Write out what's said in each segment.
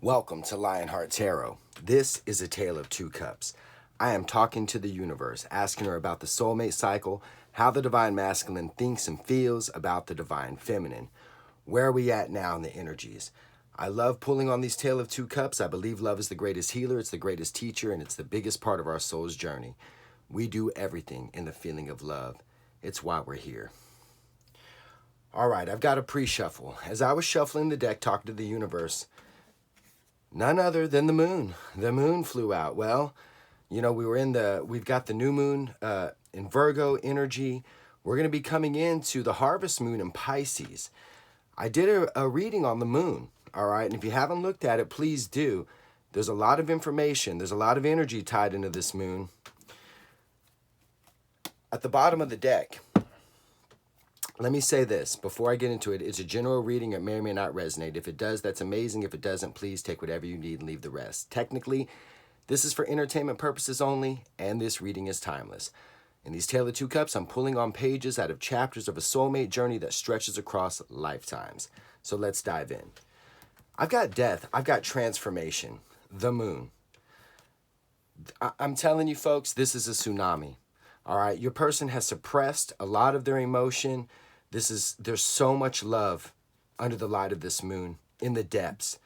Welcome to Lionheart Tarot. This is a tale of two cups. I am talking to the universe, asking her about the soulmate cycle, how the divine masculine thinks and feels about the divine feminine. Where are we at now in the energies? I love pulling on these tale of two cups. I believe love is the greatest healer, it's the greatest teacher, and it's the biggest part of our soul's journey. We do everything in the feeling of love. It's why we're here. All right, I've got a pre-shuffle. As I was shuffling the deck, talking to the universe, none other than the moon. The moon flew out. Well, you know, we've got the new moon in Virgo energy. We're going to be coming into the harvest moon in Pisces. I did a reading on the moon, all right? And if you haven't looked at it, please do. There's a lot of information. There's a lot of energy tied into this moon. At the bottom of the deck, let me say this before I get into it. It's a general reading. It may or may not resonate. If it does, that's amazing. If it doesn't, please take whatever you need and leave the rest. Technically, this is for entertainment purposes only, and this reading is timeless. In these Tale of Two Cups, I'm pulling on pages out of chapters of a soulmate journey that stretches across lifetimes. So let's dive in. I've got death. I've got transformation. The moon. I'm telling you, folks, this is a tsunami. All right, your person has suppressed a lot of their emotion. There's so much love under the light of this moon in the depths.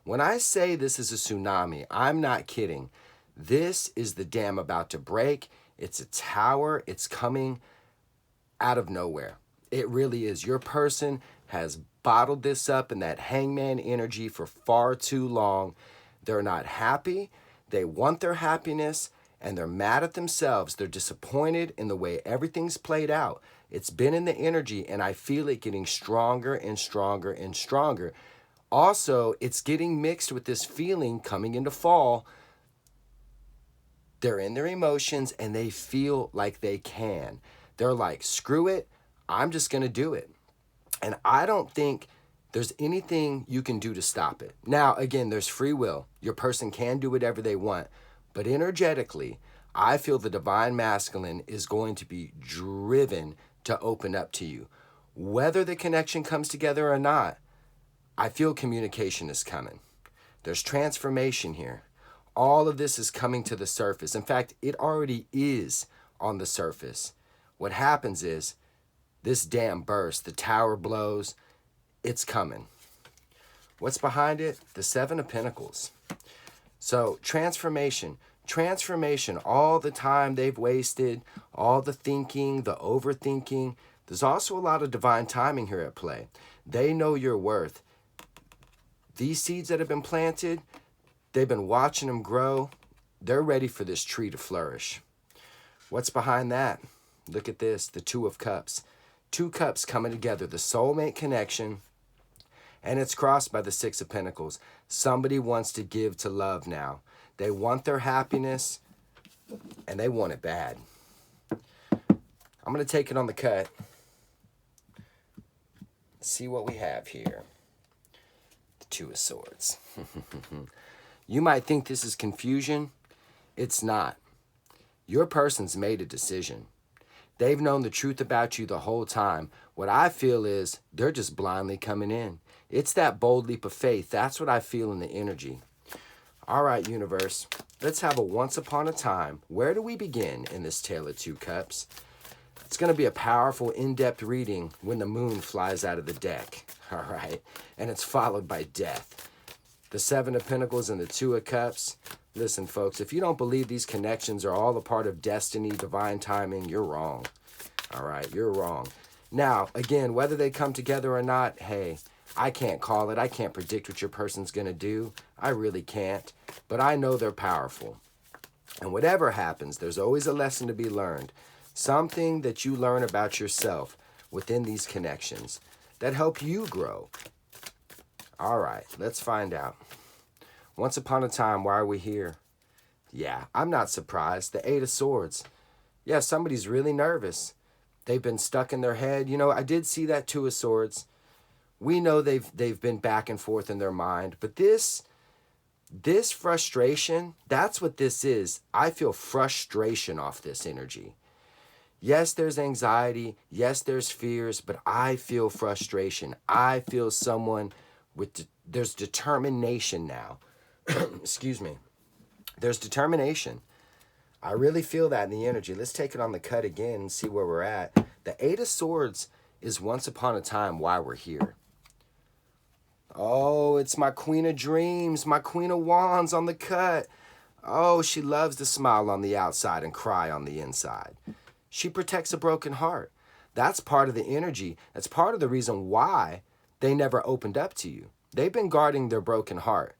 When I say this is a tsunami, I'm not kidding. This is the dam about to break. It's a tower. It's coming out of nowhere. It really is. Your person has bottled this up in that hangman energy for far too long. They're not happy. They want their happiness. And they're mad at themselves. They're disappointed in the way everything's played out. It's been in the energy, and I feel it getting stronger and stronger and stronger. Also, it's getting mixed with this feeling coming into fall. They're in their emotions, and they feel like they can. They're like, screw it, I'm just going to do it. And I don't think there's anything you can do to stop it. Now, again, there's free will. Your person can do whatever they want. But energetically, I feel the divine masculine is going to be driven to open up to you. Whether the connection comes together or not, I feel communication is coming. There's transformation here. All of this is coming to the surface. In fact, it already is on the surface. What happens is this dam bursts, the tower blows, it's coming. What's behind it? The Seven of Pentacles. So transformation, all the time they've wasted, all the thinking, the overthinking. There's also a lot of divine timing here at play. They know your worth. These seeds that have been planted, they've been watching them grow. They're ready for this tree to flourish. What's behind that? Look at this, the Two of Cups. Two cups coming together, the soulmate connection. And it's crossed by the Six of Pentacles. Somebody wants to give to love now. They want their happiness, and they want it bad. I'm going to take it on the cut. See what we have here. The Two of Swords. You might think this is confusion. It's not. Your person's made a decision. They've known the truth about you the whole time. What I feel is they're just blindly coming in. It's that bold leap of faith. That's what I feel in the energy. All right, universe. Let's have a once upon a time. Where do we begin in this Tale of Two Cups? It's going to be a powerful, in-depth reading when the moon flies out of the deck. All right? And it's followed by death. The Seven of Pentacles and the Two of Cups. Listen, folks, if you don't believe these connections are all a part of destiny, divine timing, you're wrong. All right? You're wrong. Now, again, whether they come together or not, hey, I can't call it. I can't predict what your person's going to do. I really can't. But I know they're powerful. And whatever happens, there's always a lesson to be learned. Something that you learn about yourself within these connections that help you grow. All right, let's find out. Once upon a time, why are we here? Yeah, I'm not surprised. The Eight of Swords. Yeah, somebody's really nervous. They've been stuck in their head. You know, I did see that Two of Swords. We know they've been back and forth in their mind, but this frustration, that's what this is. I feel frustration off this energy. Yes, there's anxiety. Yes, there's fears, but I feel frustration. I feel someone with there's determination now. Excuse me. There's determination. I really feel that in the energy. Let's take it on the cut again and see where we're at. The Eight of Swords is once upon a time why we're here. Oh, it's my Queen of Dreams, my Queen of Wands on the cut. Oh, she loves to smile on the outside and cry on the inside. She protects a broken heart. That's part of the energy. That's part of the reason why they never opened up to you. They've been guarding their broken heart.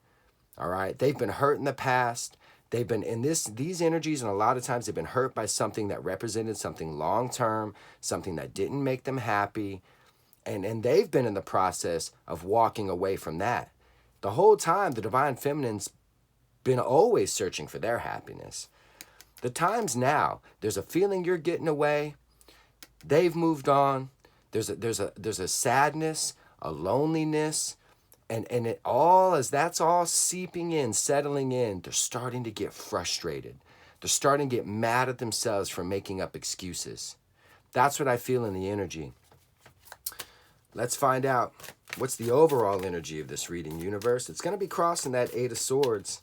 All right? They've been hurt in the past. They've been in these energies, and a lot of times they've been hurt by something that represented something long-term, something that didn't make them happy. And they've been in the process of walking away from that. The whole time, the Divine Feminine's been always searching for their happiness. The times now, there's a feeling you're getting away. They've moved on. There's a sadness, a loneliness, and it all, as that's all seeping in, settling in, they're starting to get frustrated. They're starting to get mad at themselves for making up excuses. That's what I feel in the energy. Let's find out what's the overall energy of this reading, universe. It's going to be crossing that Eight of Swords.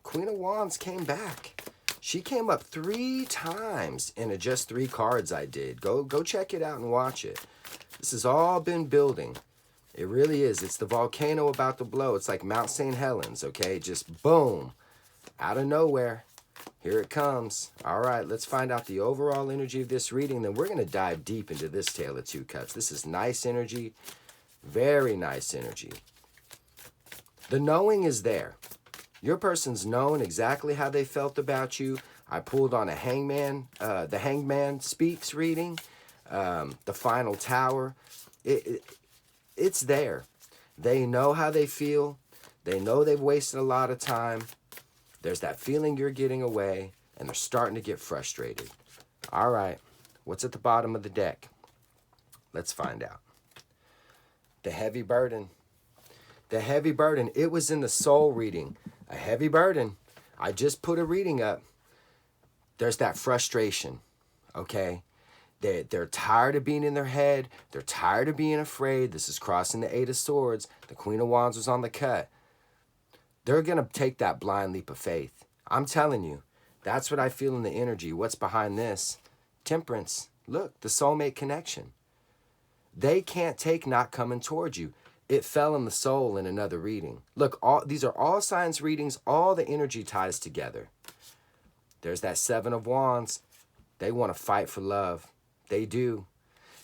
Queen of Wands came back. She came up 3 times in just 3 cards I did. Go check it out and watch it. This has all been building. It really is. It's the volcano about to blow. It's like Mount St. Helens, okay? Just boom, out of nowhere. Here it comes. All right, let's find out the overall energy of this reading. Then we're going to dive deep into this Tale of Two Cups. This is nice energy, very nice energy. The knowing is there. Your person's known exactly how they felt about you. I pulled on a hangman, the Hangman Speaks reading, the Final Tower. It's there. They know how they feel. They know they've wasted a lot of time. There's that feeling you're getting away, and they're starting to get frustrated. All right, what's at the bottom of the deck? Let's find out. The Heavy Burden. The Heavy Burden. It was in the soul reading. A heavy burden. I just put a reading up. There's that frustration, okay? They're tired of being in their head. They're tired of being afraid. This is crossing the Eight of Swords. The Queen of Wands was on the cut. They're going to take that blind leap of faith. I'm telling you, that's what I feel in the energy. What's behind this? Temperance. Look, the soulmate connection. They can't take not coming towards you. It fell in the soul in another reading. Look, these are all signs readings. All the energy ties together. There's that Seven of Wands. They want to fight for love. They do.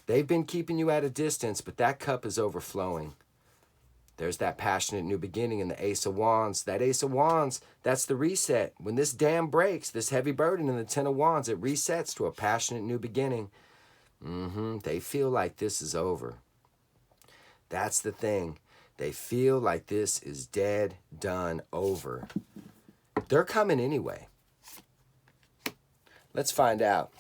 They've been keeping you at a distance, but that cup is overflowing. There's that passionate new beginning in the Ace of Wands. That Ace of Wands, that's the reset. When this dam breaks, this heavy burden in the Ten of Wands, it resets to a passionate new beginning. They feel like this is over. That's the thing. They feel like this is dead, done, over. They're coming anyway. Let's find out.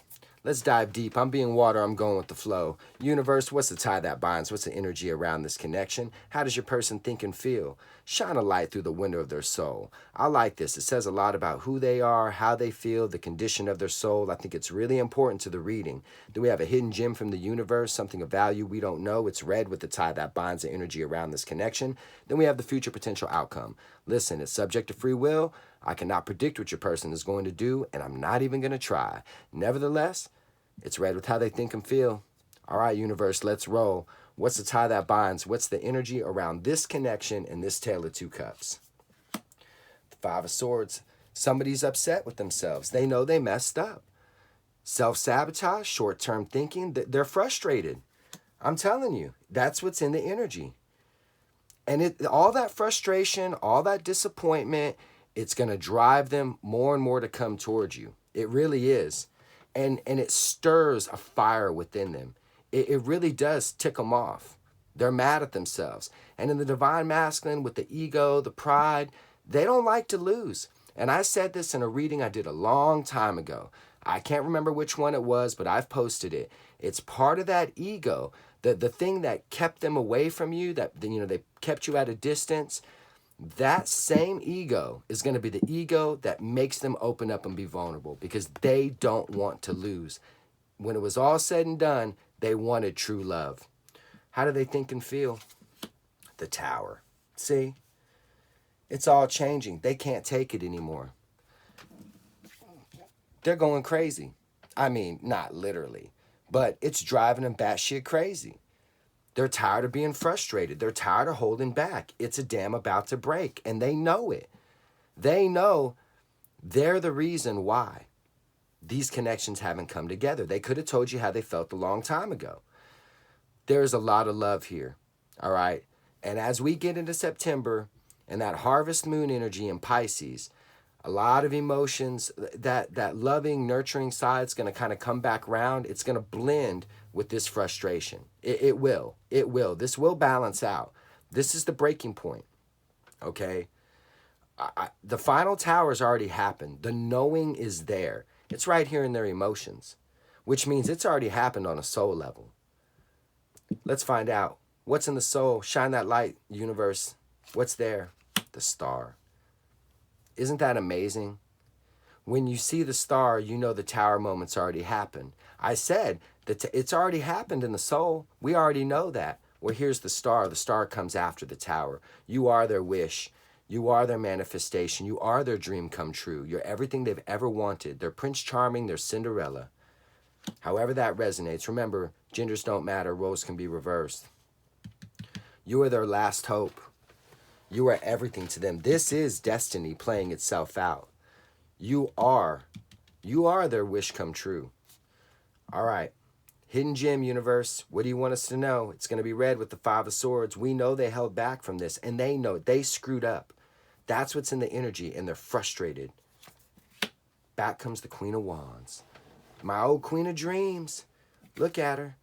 Let's dive deep. I'm being water. I'm going with the flow. Universe, what's the tie that binds? What's the energy around this connection? How does your person think and feel? Shine a light through the window of their soul. I like this. It says a lot about who they are, how they feel, the condition of their soul. I think it's really important to the reading. Do we have a hidden gem from the universe, something of value we don't know? It's red with the tie that binds the energy around this connection. Then we have the future potential outcome. Listen, it's subject to free will. I cannot predict what your person is going to do, and I'm not even going to try. Nevertheless, it's red with how they think and feel. All right, universe, let's roll. What's the tie that binds? What's the energy around this connection and this Tale of Two Cups? The Five of Swords. Somebody's upset with themselves. They know they messed up. Self-sabotage, short-term thinking. They're frustrated. I'm telling you, that's what's in the energy. And all that frustration, all that disappointment, it's going to drive them more and more to come towards you. It really is. And it stirs a fire within them. It really does tick them off. They're mad at themselves. And in the Divine Masculine, with the ego, the pride, they don't like to lose. And I said this in a reading I did a long time ago. I can't remember which one it was, but I've posted it. It's part of that ego, the thing that kept them away from you, that they kept you at a distance. That same ego is going to be the ego that makes them open up and be vulnerable, because they don't want to lose. When it was all said and done, they wanted true love. How do they think and feel? The Tower. See? It's all changing. They can't take it anymore. They're going crazy. I mean, not literally, but it's driving them batshit crazy. They're tired of being frustrated. They're tired of holding back. It's a dam about to break, and they know it. They know they're the reason why these connections haven't come together. They could have told you how they felt a long time ago. There's a lot of love here, all right? And as we get into September and that harvest moon energy in Pisces, a lot of emotions, that loving, nurturing side is going to kind of come back around. It's going to blend with this frustration. It will. It will. This will balance out. This is the breaking point, okay? The final tower's already happened. The knowing is there. It's right here in their emotions, which means it's already happened on a soul level. Let's find out. What's in the soul? Shine that light, universe. What's there? The star. Isn't that amazing? When you see the star, you know the tower moment's already happened. I said that it's already happened in the soul. We already know that. Well, here's the star. The star comes after the tower. You are their wish. You are their manifestation. You are their dream come true. You're everything they've ever wanted. They're Prince Charming. They're Cinderella. However that resonates. Remember, genders don't matter. Roles can be reversed. You are their last hope. You are everything to them. This is destiny playing itself out. You are their wish come true. All right. Hidden gem, universe. What do you want us to know? It's going to be read with the Five of Swords. We know they held back from this, and they know they screwed up. That's what's in the energy, and they're frustrated. Back comes the Queen of Wands. My old Queen of Dreams. Look at her.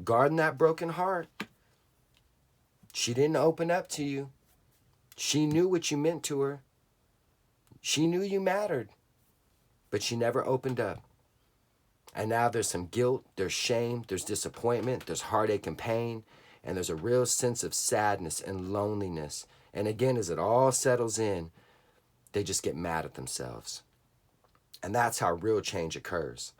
Guarding that broken heart. She didn't open up to you. She knew what you meant to her. She knew you mattered, but she never opened up. And now there's some guilt, there's shame, there's disappointment, there's heartache and pain, and there's a real sense of sadness and loneliness. And again, as it all settles in, they just get mad at themselves. And that's how real change occurs.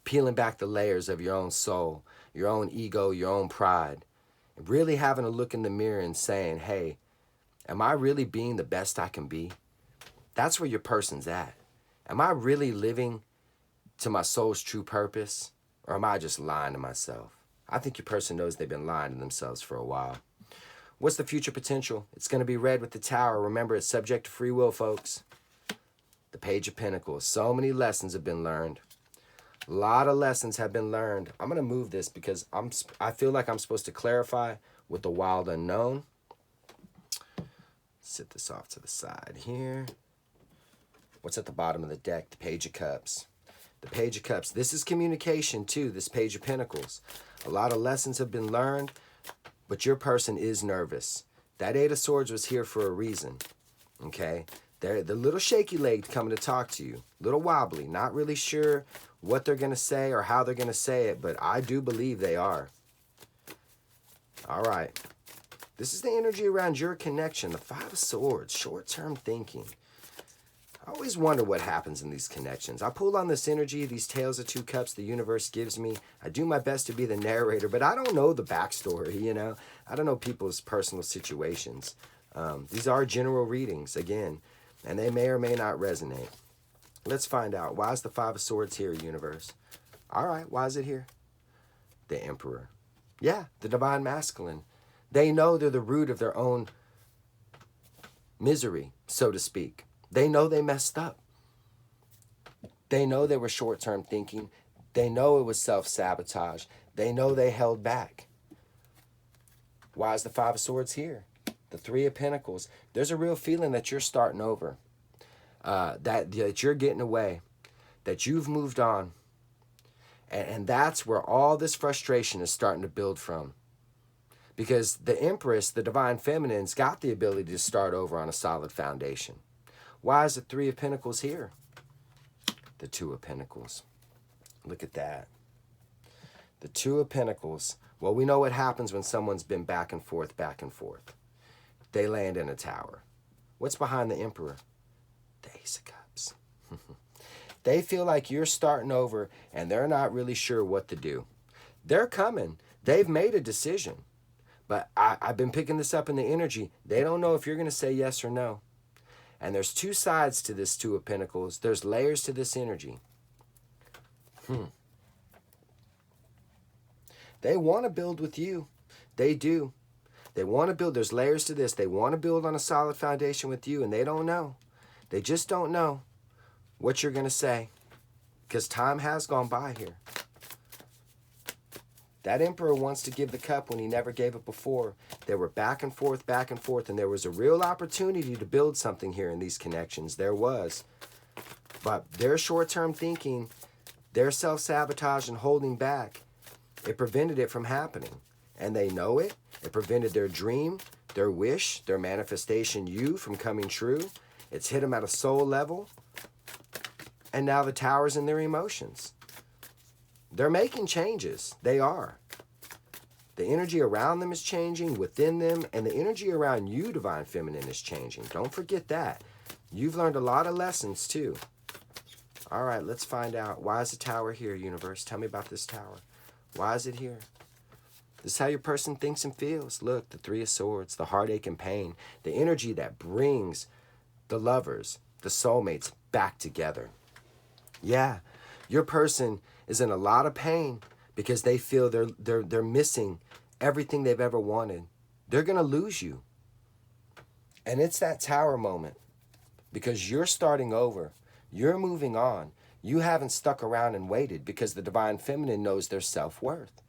Peeling back the layers of your own soul, your own ego, your own pride, and really having a look in the mirror and saying, hey, am I really being the best I can be? That's where your person's at. Am I really living to my soul's true purpose? Or am I just lying to myself? I think your person knows they've been lying to themselves for a while. What's the future potential? It's going to be read with the Tower. Remember, it's subject to free will, folks. The Page of Pentacles. So many lessons have been learned. A lot of lessons have been learned. I'm going to move this because I feel like I'm supposed to clarify with the wild unknown. Sit this off to the side here. What's at the bottom of the deck? The Page of Cups. The Page of Cups. This is communication too, this Page of Pentacles. A lot of lessons have been learned, but your person is nervous. That Eight of Swords was here for a reason, okay? They're the little shaky-legged coming to talk to you. Little wobbly, not really sure what they're going to say or how they're going to say it, but I do believe they are. All right. This is the energy around your connection. The Five of Swords, short-term thinking. I always wonder what happens in these connections. I pull on this energy, these Tales of Two Cups the universe gives me. I do my best to be the narrator, but I don't know the backstory, you know? I don't know people's personal situations. These are general readings, again, and they may or may not resonate. Let's find out. Why is the Five of Swords here, universe? All right, why is it here? The Emperor. Yeah, the Divine Masculine. They know they're the root of their own misery, so to speak. They know they messed up. They know they were short-term thinking. They know it was self-sabotage. They know they held back. Why is the Five of Swords here? The Three of Pentacles. There's a real feeling that you're starting over, that you're getting away, that you've moved on. And that's where all this frustration is starting to build from. Because the Empress, the Divine Feminine's got the ability to start over on a solid foundation. Why is the Three of Pentacles here? The Two of Pentacles. Look at that. The Two of Pentacles. Well, we know what happens when someone's been back and forth, back and forth. They land in a tower. What's behind the Emperor? The Ace of Cups. They feel like you're starting over and they're not really sure what to do. They're coming. They've made a decision. But I've been picking this up in the energy. They don't know if you're going to say yes or no. And there's two sides to this Two of Pentacles. There's layers to this energy. They want to build with you. They do. They want to build. There's layers to this. They want to build on a solid foundation with you, and they don't know. They just don't know what you're going to say, because time has gone by here. That Emperor wants to give the cup when he never gave it before. They were back and forth, and there was a real opportunity to build something here in these connections. There was. But their short-term thinking, their self-sabotage and holding back, it prevented it from happening. And they know it. It prevented their dream, their wish, their manifestation, you, from coming true. It's hit them at a soul level. And now the Tower's in their emotions. They're making changes. They are. The energy around them is changing, within them, and the energy around you, Divine Feminine, is changing. Don't forget that. You've learned a lot of lessons, too. All right, let's find out. Why is the Tower here, universe? Tell me about this Tower. Why is it here? This is how your person thinks and feels. Look, the Three of Swords, the heartache and pain, the energy that brings the lovers, the soulmates, back together. Yeah, your person is in a lot of pain because they feel they're missing everything they've ever wanted. They're going to lose you. And it's that Tower moment because you're starting over. You're moving on. You haven't stuck around and waited because the Divine Feminine knows their self-worth.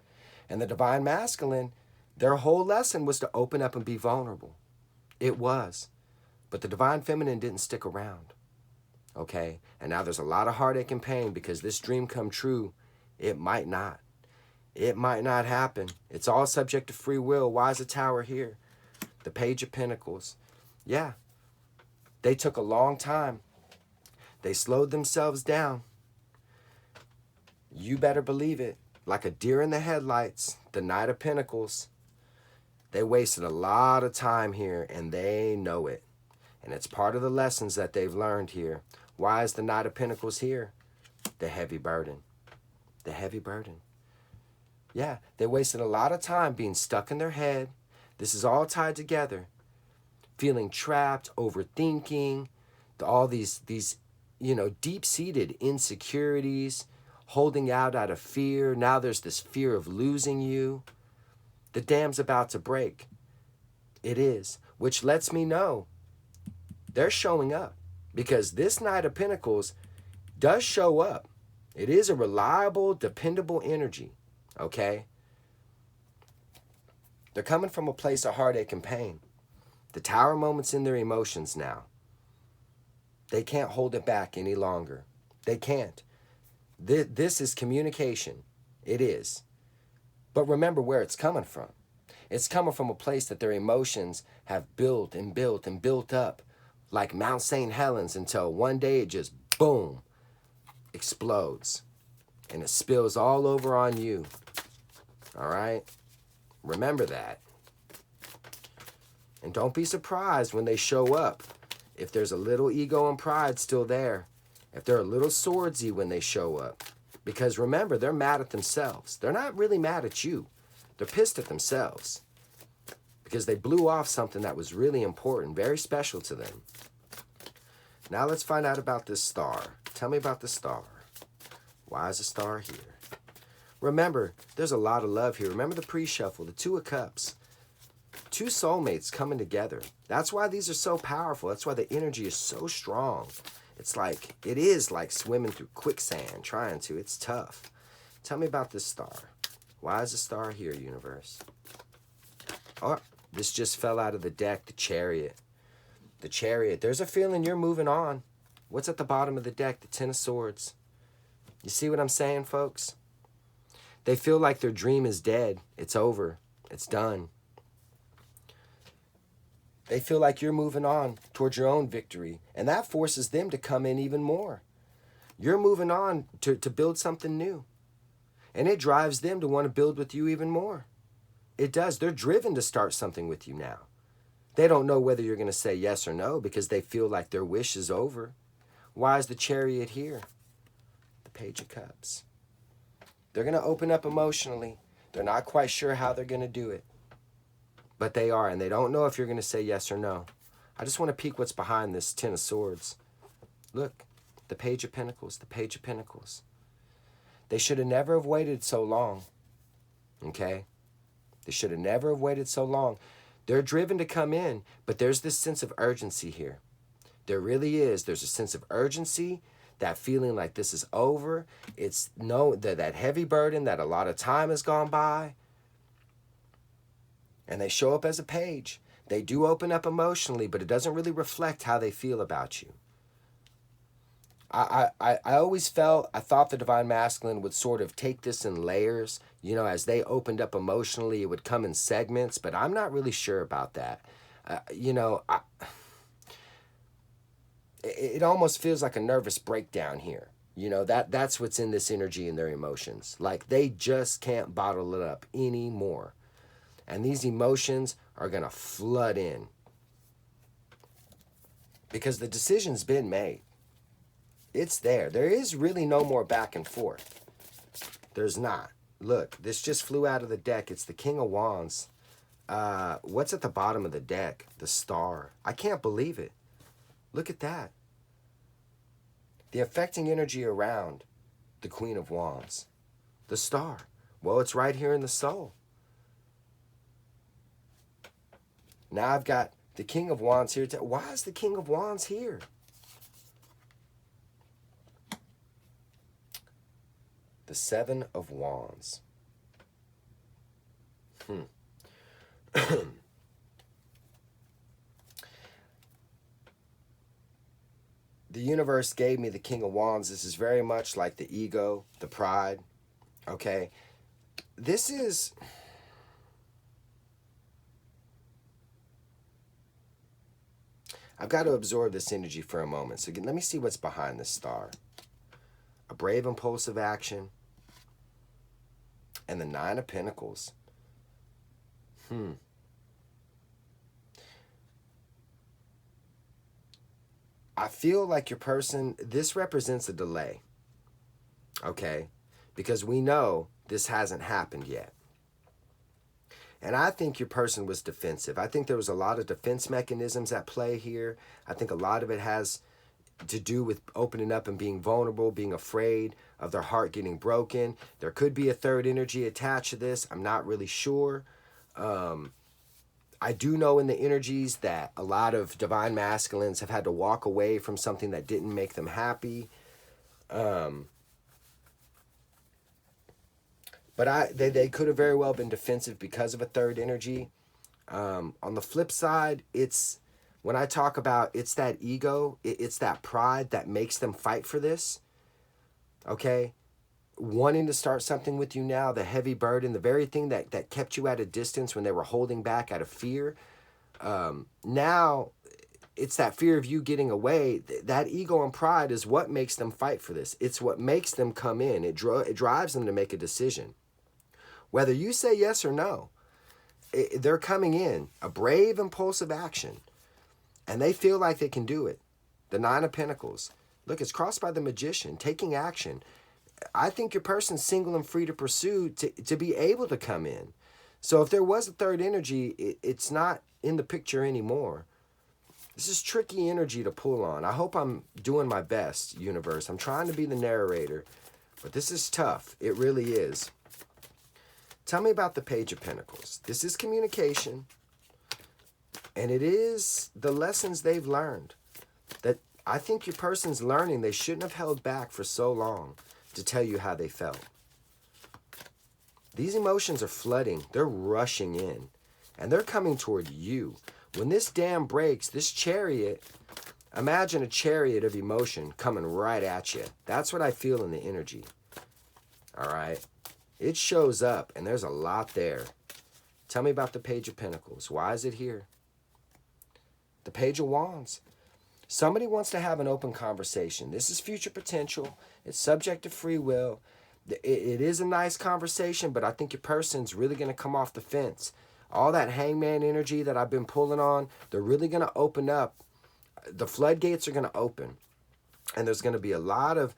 And the Divine Masculine, their whole lesson was to open up and be vulnerable. It was. But the Divine Feminine didn't stick around. Okay? And now there's a lot of heartache and pain because this dream come true. It might not. It might not happen. It's all subject to free will. Why is the Tower here? The Page of Pentacles. Yeah. They took a long time. They slowed themselves down. You better believe it. Like a deer in the headlights, the Knight of Pentacles. They wasted a lot of time here, and they know it. And it's part of the lessons that they've learned here. Why is the Knight of Pentacles here? The heavy burden. The heavy burden. Yeah, they wasted a lot of time being stuck in their head. This is all tied together. Feeling trapped, overthinking, all these deep-seated insecurities, holding out of fear. Now there's this fear of losing you. The dam's about to break. It is, which lets me know they're showing up because this Knight of Pentacles does show up. It is a reliable, dependable energy, okay? They're coming from a place of heartache and pain. The Tower moment's in their emotions now. They can't hold it back any longer. They can't. This is communication. It is. But remember where it's coming from. It's coming from a place that their emotions have built and built and built up like Mount St. Helens until one day it just, boom, explodes. And it spills all over on you. All right? Remember that. And don't be surprised when they show up. If there's a little ego and pride still there. If they're a little swordsy when they show up. Because remember, they're mad at themselves. They're not really mad at you. They're pissed at themselves. Because they blew off something that was really important, very special to them. Now let's find out about this star. Tell me about the star. Why is the star here? Remember, there's a lot of love here. Remember the pre-shuffle, the Two of Cups. Two soulmates coming together. That's why these are so powerful. That's why the energy is so strong. It is like swimming through quicksand, trying to. It's tough. Tell me about this star. Why is the star here, universe? Oh, this just fell out of the deck, the Chariot. The Chariot. There's a feeling you're moving on. What's at the bottom of the deck? The Ten of Swords. You see what I'm saying, folks? They feel like their dream is dead. It's over. It's done. They feel like you're moving on towards your own victory. And that forces them to come in even more. You're moving on to build something new. And it drives them to want to build with you even more. It does. They're driven to start something with you now. They don't know whether you're going to say yes or no because they feel like their wish is over. Why is the Chariot here? The Page of Cups. They're going to open up emotionally. They're not quite sure how they're going to do it. But they are, and they don't know if you're going to say yes or no. I just want to peek what's behind this Ten of Swords. Look, the Page of Pentacles, the Page of Pentacles. They should have never have waited so long, okay? They should have never have waited so long. They're driven to come in, but there's this sense of urgency here. There really is. There's a sense of urgency, that feeling like this is over. It's that heavy burden that a lot of time has gone by. And they show up as a page. They do open up emotionally, but it doesn't really reflect how they feel about you. I always thought the Divine Masculine would sort of take this in layers. You know, as they opened up emotionally, it would come in segments, but I'm not really sure about that. It almost feels like a nervous breakdown here. You know, that's what's in this energy and their emotions. Like they just can't bottle it up anymore. And these emotions are going to flood in. Because the decision's been made. It's there. There is really no more back and forth. There's not. Look, this just flew out of the deck. It's the King of Wands. What's at the bottom of the deck? The Star. I can't believe it. Look at that. The affecting energy around the Queen of Wands. The Star. Well, it's right here in the soul. Now I've got the King of Wands here. Why is the King of Wands here? The Seven of Wands. The universe gave me the King of Wands. This is very much like the ego, the pride. Okay? This is... I've got to absorb this energy for a moment. So let me see what's behind this Star. A brave, impulsive action. And the Nine of Pentacles. I feel like your person, this represents a delay. Okay? Because we know this hasn't happened yet. And I think your person was defensive. I think there was a lot of defense mechanisms at play here. I think a lot of it has to do with opening up and being vulnerable, being afraid of their heart getting broken. There could be a third energy attached to this. I'm not really sure. I do know in the energies that a lot of Divine Masculines have had to walk away from something that didn't make them happy. But they could have very well been defensive because of a third energy. On the flip side, when I talk about it's that ego, it's that pride that makes them fight for this. Okay? Wanting to start something with you now, the heavy burden, the very thing that kept you at a distance when they were holding back out of fear. Now, it's that fear of you getting away. That ego and pride is what makes them fight for this. It's what makes them come in. It drives them to make a decision. Whether you say yes or no, they're coming in. A brave, impulsive action. And they feel like they can do it. The Nine of Pentacles. Look, it's crossed by the Magician. Taking action. I think your person's single and free to pursue to be able to come in. So if there was a third energy, it's not in the picture anymore. This is tricky energy to pull on. I hope I'm doing my best, universe. I'm trying to be the narrator. But this is tough. It really is. Tell me about the Page of Pentacles. This is communication. And it is the lessons they've learned. That I think your person's learning they shouldn't have held back for so long to tell you how they felt. These emotions are flooding. They're rushing in. And they're coming toward you. When this dam breaks, this chariot, imagine a chariot of emotion coming right at you. That's what I feel in the energy. All right? It shows up, and there's a lot there. Tell me about the Page of Pentacles. Why is it here? The Page of Wands. Somebody wants to have an open conversation. This is future potential. It's subject to free will. It is a nice conversation, but I think your person's really going to come off the fence. All that hangman energy that I've been pulling on, they're really going to open up. The floodgates are going to open. And there's going to be a lot of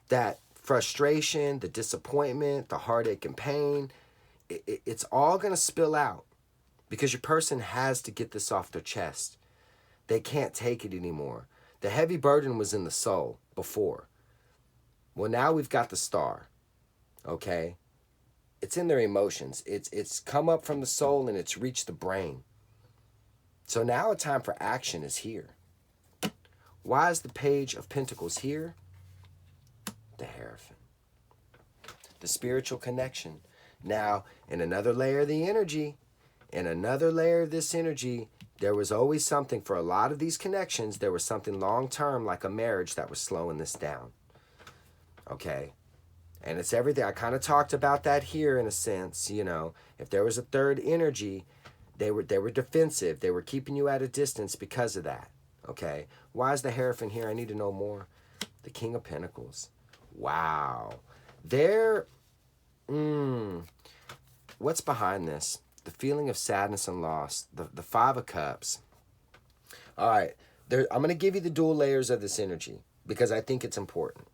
that frustration, the disappointment, the heartache and pain. It's all going to spill out because your person has to get this off their chest. They can't take it anymore. The heavy burden was in the soul before. Well, now we've got the star, okay? It's in their emotions. It's come up from the soul and it's reached the brain. So now a time for action is here. Why is the Page of Pentacles here? The Hierophant. The spiritual connection. Now, in another layer of the energy, in another layer of this energy, there was always something, for a lot of these connections, there was something long-term like a marriage that was slowing this down. Okay? And it's everything. I kind of talked about that here in a sense, you know. If there was a third energy, they were defensive. They were keeping you at a distance because of that. Okay? Why is the Hierophant here? I need to know more. The King of Pentacles. Wow. What's behind this? The feeling of sadness and loss. The Five of Cups. All right. I'm going to give you the dual layers of this energy because I think it's important.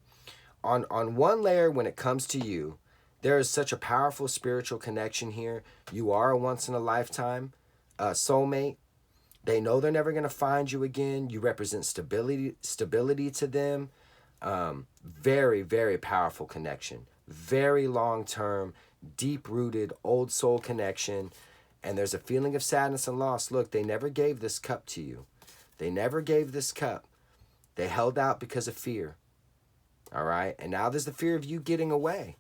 On one layer, when it comes to you, there is such a powerful spiritual connection here. You are a once-in-a-lifetime soulmate. They know they're never going to find you again. You represent stability to them. Very, very powerful connection. Very long-term, deep-rooted, old soul connection. And there's a feeling of sadness and loss. Look, they never gave this cup to you. They never gave this cup. They held out because of fear. All right? And now there's the fear of you getting away.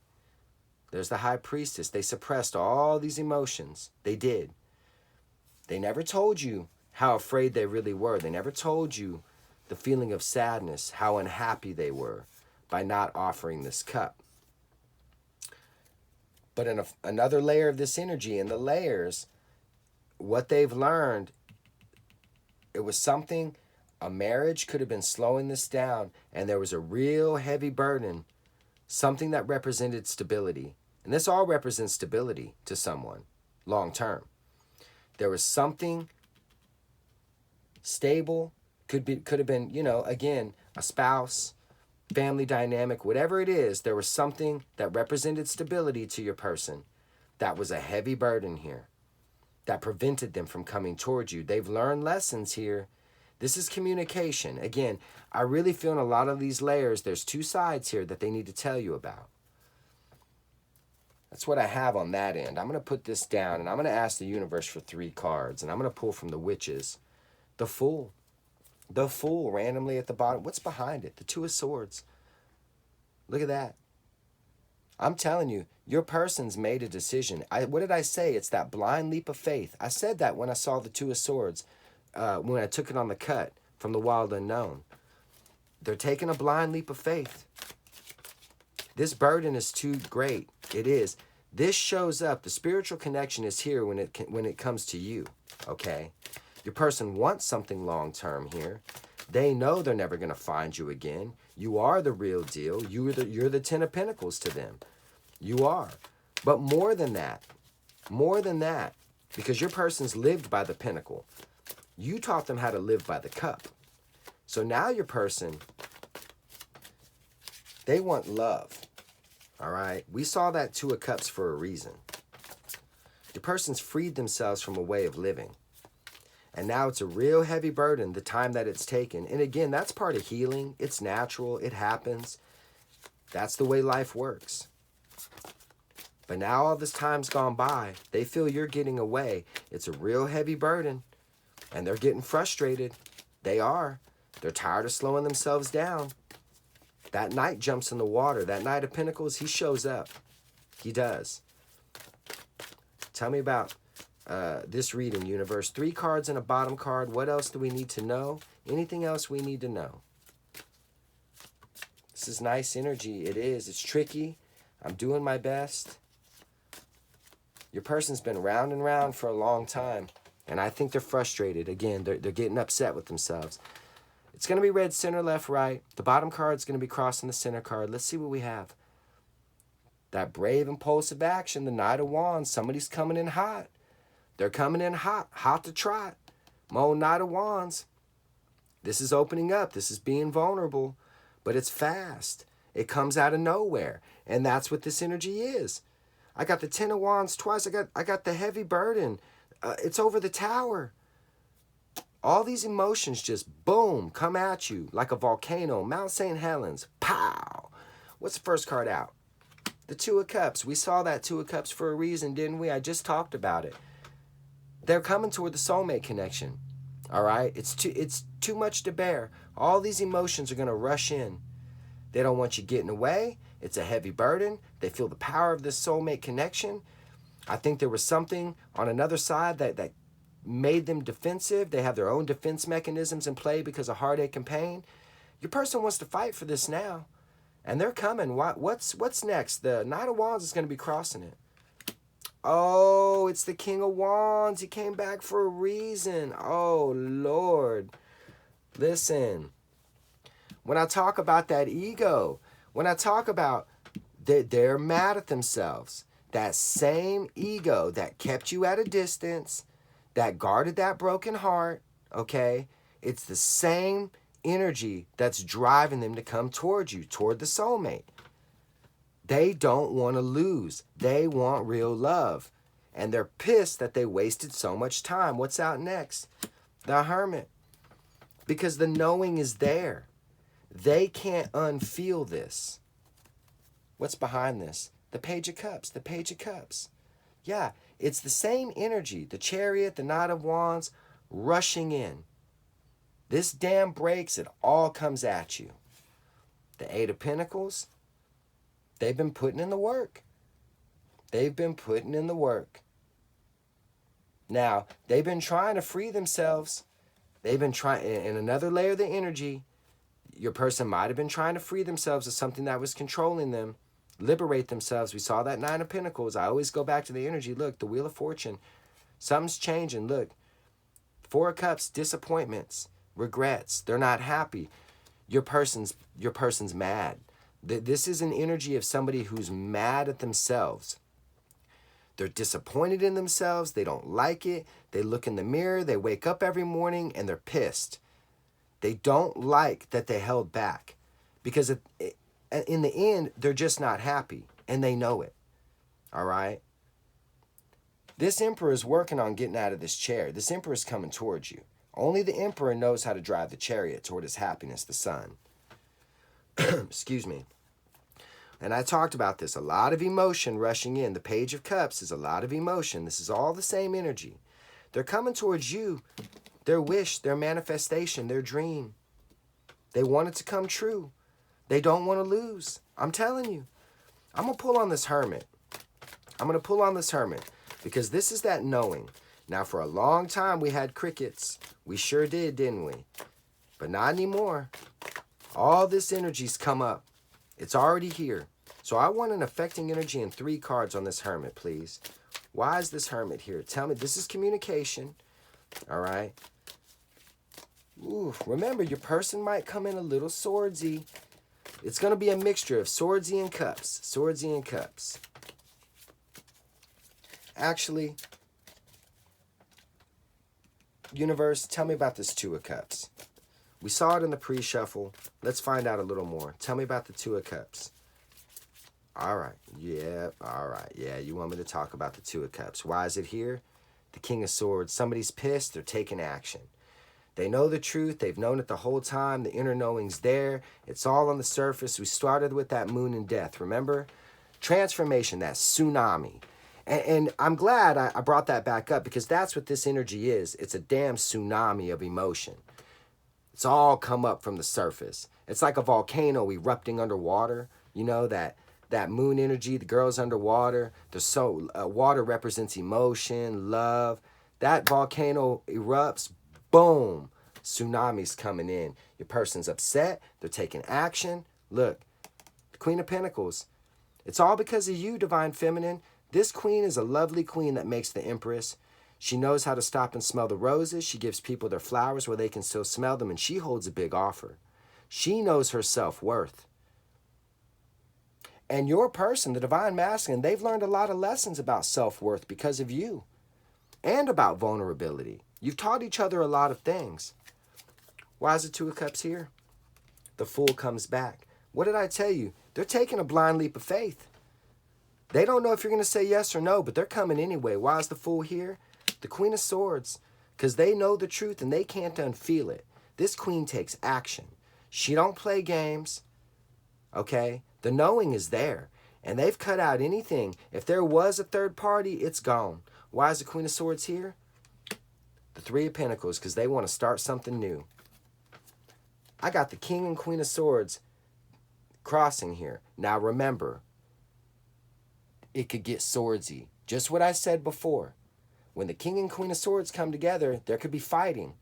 There's the High Priestess. They suppressed all these emotions. They did. They never told you how afraid they really were. They never told you the feeling of sadness, how unhappy they were by not offering this cup. But in another layer of this energy, in the layers, what they've learned, it was something, a marriage could have been slowing this down, and there was a real heavy burden, something that represented stability. And this all represents stability to someone, long term. There was something stable, could have been, you know, again, a spouse, family dynamic, whatever it is, there was something that represented stability to your person that was a heavy burden here that prevented them from coming towards you. They've learned lessons here. This is communication. Again, I really feel in a lot of these layers, there's two sides here that they need to tell you about. That's what I have on that end. I'm going to put this down, and I'm going to ask the universe for 3 cards, and I'm going to pull from the Witches. The Fool. The Fool, randomly at the bottom. What's behind it? The Two of Swords. Look at that. I'm telling you, your person's made a decision. What did I say? It's that blind leap of faith. I said that when I saw the Two of Swords, when I took it on the cut from the Wild Unknown. They're taking a blind leap of faith. This burden is too great. It is. This shows up. The spiritual connection is here when it comes to you, okay? Your person wants something long-term here. They know they're never going to find you again. You are the real deal. You're the 10 of Pentacles to them. You are. But more than that, because your person's lived by the Pentacle, you taught them how to live by the Cup. So now your person, they want love, all right? We saw that Two of Cups for a reason. Your person's freed themselves from a way of living. And now it's a real heavy burden, the time that it's taken. And again, that's part of healing. It's natural. It happens. That's the way life works. But now all this time's gone by. They feel you're getting away. It's a real heavy burden. And they're getting frustrated. They are. They're tired of slowing themselves down. That Knight jumps in the water. That Knight of Pentacles, he shows up. He does. Tell me about this reading, universe. 3 cards and a bottom card. What else do we need to know? Anything else we need to know? This is nice energy. It is. It's tricky. I'm doing my best. Your person's been round and round for a long time. And I think they're frustrated. Again, they're getting upset with themselves. It's going to be red, center, left, right. The bottom card's going to be crossing the center card. Let's see what we have. That brave, impulsive action, the Knight of Wands. Somebody's coming in hot. They're coming in hot, hot to trot. My old Knight of Wands. This is opening up. This is being vulnerable. But it's fast. It comes out of nowhere. And that's what this energy is. I got the 10 of Wands twice. I got the heavy burden. It's over the tower. All these emotions just boom, come at you like a volcano. Mount St. Helens, pow. What's the first card out? The Two of Cups. We saw that Two of Cups for a reason, didn't we? I just talked about it. They're coming toward the soulmate connection. All right? It's too much to bear. All these emotions are going to rush in. They don't want you getting away. It's a heavy burden. They feel the power of this soulmate connection. I think there was something on another side that made them defensive. They have their own defense mechanisms in play because of heartache and pain. Your person wants to fight for this now. And they're coming. What's next? The Knight of Wands is going to be crossing it. Oh, it's the King of Wands. He came back for a reason. Oh, Lord. Listen. When I talk about that ego, when I talk about they're mad at themselves, that same ego that kept you at a distance, that guarded that broken heart, okay? It's the same energy that's driving them to come towards you, toward the soulmate. They don't want to lose. They want real love. And they're pissed that they wasted so much time. What's out next? The Hermit. Because the knowing is there. They can't unfeel this. What's behind this? The Page of Cups. The Page of Cups. Yeah, it's the same energy. The Chariot, the Knight of Wands, rushing in. This dam breaks, it all comes at you. The Eight of Pentacles, they've been putting in the work. They've been putting in the work. Now, they've been trying to free themselves. They've been trying, in another layer of the energy, your person might have been trying to free themselves of something that was controlling them, liberate themselves. We saw that Nine of Pentacles. I always go back to the energy. Look, the Wheel of Fortune. Something's changing. Look, Four of Cups, disappointments, regrets. They're not happy. Your person's mad. This is an energy of somebody who's mad at themselves. They're disappointed in themselves. They don't like it. They look in the mirror. They wake up every morning and they're pissed. They don't like that they held back because in the end, they're just not happy and they know it. All right? This Emperor is working on getting out of this chair. This Emperor is coming towards you. Only the Emperor knows how to drive the chariot toward his happiness, the Sun. Excuse me. And I talked about this. A lot of emotion rushing in. The Page of Cups is a lot of emotion. This is all the same energy. They're coming towards you. Their wish, their manifestation, their dream. They want it to come true. They don't want to lose. I'm telling you. I'm going to pull on this Hermit. I'm going to pull on this Hermit because this is that knowing. Now, for a long time, we had crickets. We sure did, didn't we? But not anymore. All this energy's come up. It's already here. So I want an affecting energy and 3 cards on this Hermit, please. Why is this Hermit here? Tell me. This is communication. All right. Ooh, remember, your person might come in a little swordsy. It's going to be a mixture of swordsy and cups. Swordsy and cups. Actually, universe, tell me about this Two of Cups. We saw it in the pre-shuffle. Let's find out a little more. Tell me about the Two of Cups. All right. Yeah, all right. Yeah, you want me to talk about the Two of Cups. Why is it here? The King of Swords. Somebody's pissed. They're taking action. They know the truth. They've known it the whole time. The inner knowing's there. It's all on the surface. We started with that Moon and Death. Remember? Transformation, that tsunami. And I'm glad I brought that back up because that's what this energy is. It's a damn tsunami of emotion. It's all come up from the surface. It's like a volcano erupting underwater. You know, that moon energy, the girl's underwater. Water represents emotion, love. That volcano erupts, boom, tsunami's coming in. Your person's upset. They're taking action. Look, the Queen of Pentacles. It's all because of you, Divine Feminine. This queen is a lovely queen that makes the Empress. She knows how to stop and smell the roses. She gives people their flowers where they can still smell them, and she holds a big offer. She knows her self-worth. And your person, the Divine Masculine, they've learned a lot of lessons about self-worth because of you and about vulnerability. You've taught each other a lot of things. Why is the Two of Cups here? The Fool comes back. What did I tell you? They're taking a blind leap of faith. They don't know if you're going to say yes or no, but they're coming anyway. Why is the Fool here? The Queen of Swords, because they know the truth and they can't unfeel it. This queen takes action. She don't play games, okay? The knowing is there, and they've cut out anything. If there was a third party, it's gone. Why is the Queen of Swords here? The Three of Pentacles, because they want to start something new. I got the King and Queen of Swords crossing here. Now remember, it could get swordsy. Just what I said before. When the King and Queen of Swords come together, there could be fighting.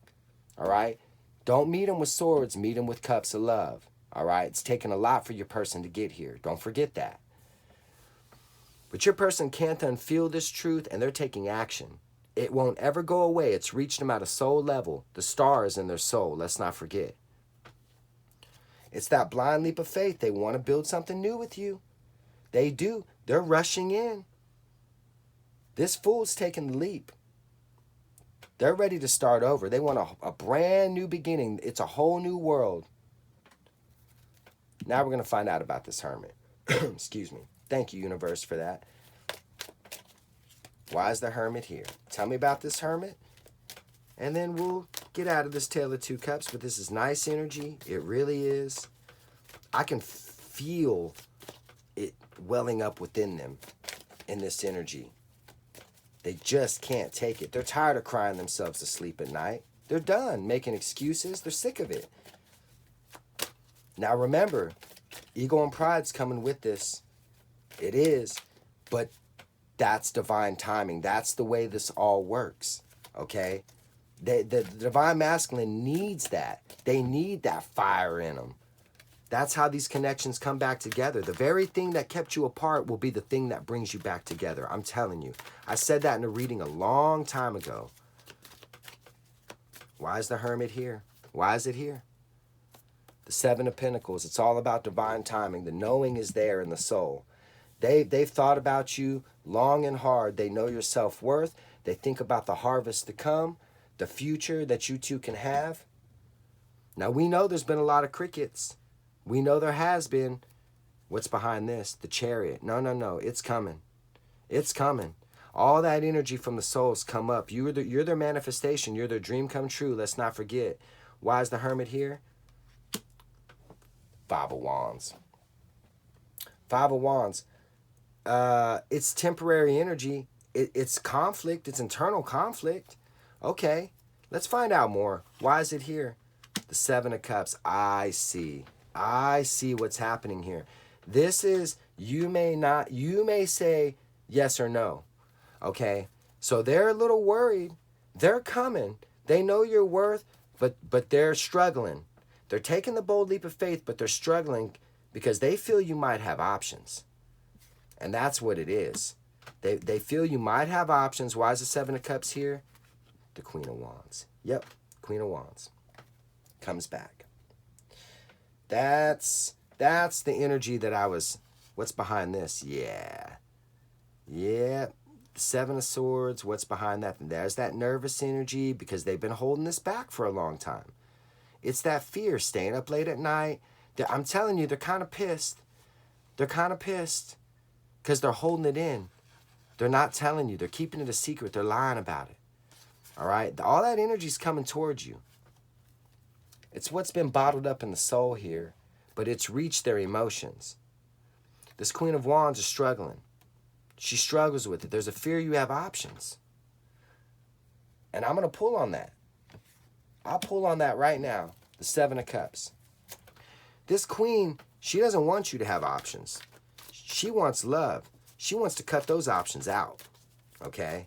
All right? Don't meet them with swords. Meet them with cups of love. All right? It's taken a lot for your person to get here. Don't forget that. But your person can't unfeel this truth, and they're taking action. It won't ever go away. It's reached them at a soul level. The star is in their soul. Let's not forget. It's that blind leap of faith. They want to build something new with you. They do. They're rushing in. This fool's taking the leap. They're ready to start over. They want a brand new beginning. It's a whole new world. Now we're going to find out about this hermit. Excuse me. Thank you, universe, for that. Why is the hermit here? Tell me about this hermit. And then we'll get out of this Tale of Two Cups. But this is nice energy. It really is. I can feel it welling up within them in this energy. They just can't take it. They're tired of crying themselves to sleep at night. They're done making excuses. They're sick of it. Now remember, ego and pride's coming with this. It is. But that's divine timing. That's the way this all works. Okay? The divine masculine needs that. They need that fire in them. That's how these connections come back together. The very thing that kept you apart will be the thing that brings you back together. I'm telling you. I said that in a reading a long time ago. Why is the hermit here? Why is it here? The Seven of Pentacles. It's all about divine timing. The knowing is there in the soul. They've thought about you long and hard. They know your self-worth. They think about the harvest to come, the future that you two can have. Now, we know there's been a lot of crickets. We know there has been. What's behind this? The Chariot. No. It's coming. It's coming. All that energy from the souls come up. You're their manifestation. You're their dream come true. Let's not forget. Why is the hermit here? Five of Wands. Five of Wands. It's temporary energy. It's conflict. It's internal conflict. Okay. Let's find out more. Why is it here? The Seven of Cups. I see what's happening here. This is, you may say yes or no. Okay? So they're a little worried. They're coming. They know your worth, but they're struggling. They're taking the bold leap of faith, but they're struggling because they feel you might have options. And that's what it is. They feel you might have options. Why is the Seven of Cups here? The Queen of Wands. Yep, Queen of Wands. Comes back. That's the energy that I was... What's behind this? Yeah. The Seven of Swords. What's behind that? And there's that nervous energy because they've been holding this back for a long time. It's that fear, staying up late at night. I'm telling you, they're kind of pissed. They're kind of pissed because they're holding it in. They're not telling you. They're keeping it a secret. They're lying about it. All right? All that energy's coming towards you. It's what's been bottled up in the soul here, but it's reached their emotions. This Queen of Wands is struggling. She struggles with it. There's a fear you have options. And I'm going to pull on that. I'll pull on that right now. The Seven of Cups. This queen, she doesn't want you to have options. She wants love. She wants to cut those options out. Okay?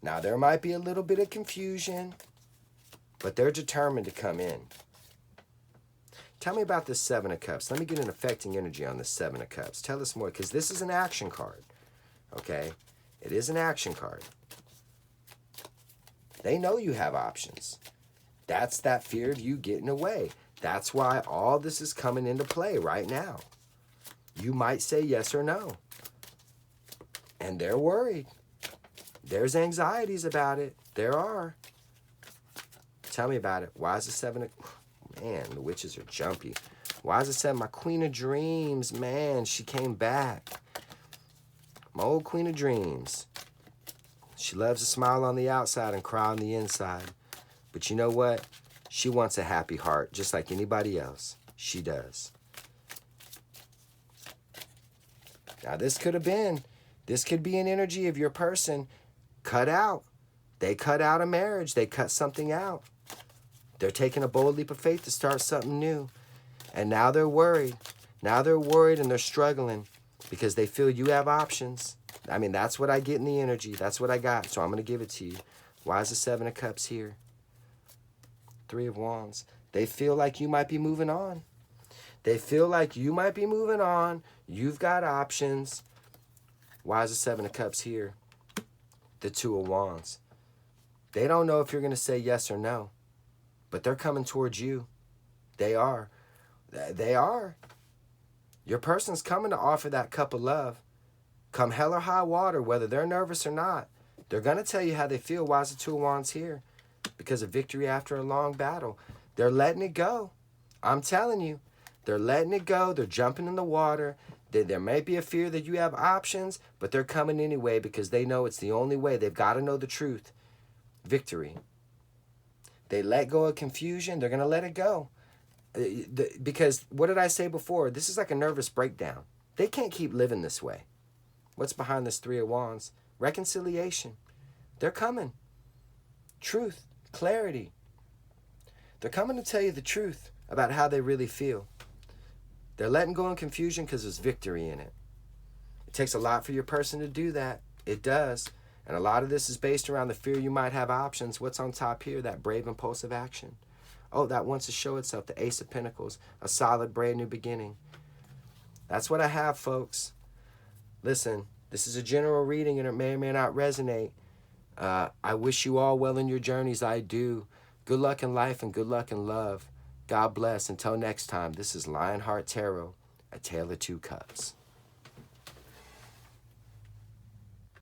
Now, there might be a little bit of confusion, but they're determined to come in. Tell me about this Seven of Cups. Let me get an affecting energy on this Seven of Cups. Tell us more, because this is an action card. Okay? It is an action card. They know you have options. That's that fear of you getting away. That's why all this is coming into play right now. You might say yes or no. And they're worried. There's anxieties about it. There are. Tell me about it. Why is the Seven of... Man, the witches are jumpy. Why is it Seven? My Queen of Dreams. Man, she came back. My old Queen of Dreams. She loves to smile on the outside and cry on the inside. But you know what? She wants a happy heart, just like anybody else. She does. Now, this could be an energy of your person cut out. They cut out a marriage. They cut something out. They're taking a bold leap of faith to start something new. And now they're worried. Now they're worried and they're struggling because they feel you have options. I mean, that's what I get in the energy. That's what I got. So I'm going to give it to you. Why is the Seven of Cups here? Three of Wands. They feel like you might be moving on. They feel like you might be moving on. You've got options. Why is the Seven of Cups here? The Two of Wands. They don't know if you're going to say yes or no. But they're coming towards you. They are. They are. Your person's coming to offer that cup of love. Come hell or high water, whether they're nervous or not. They're going to tell you how they feel. Why is the Two of Wands here? Because of victory after a long battle. They're letting it go. I'm telling you. They're letting it go. They're jumping in the water. There may be a fear that you have options, but they're coming anyway because they know it's the only way. They've got to know the truth. Victory. They let go of confusion. They're going to let it go. Because what did I say before? This is like a nervous breakdown. They can't keep living this way. What's behind this Three of Wands? Reconciliation. They're coming. Truth. Clarity. They're coming to tell you the truth about how they really feel. They're letting go of confusion because there's victory in it. It takes a lot for your person to do that. It does. And a lot of this is based around the fear you might have options. What's on top here? That brave, impulsive action. Oh, that wants to show itself. The Ace of Pentacles. A solid, brand new beginning. That's what I have, folks. Listen, this is a general reading and it may or may not resonate. I wish you all well in your journeys. I do. Good luck in life and good luck in love. God bless. Until next time, this is Lionheart Tarot, A Tale of Two Cups.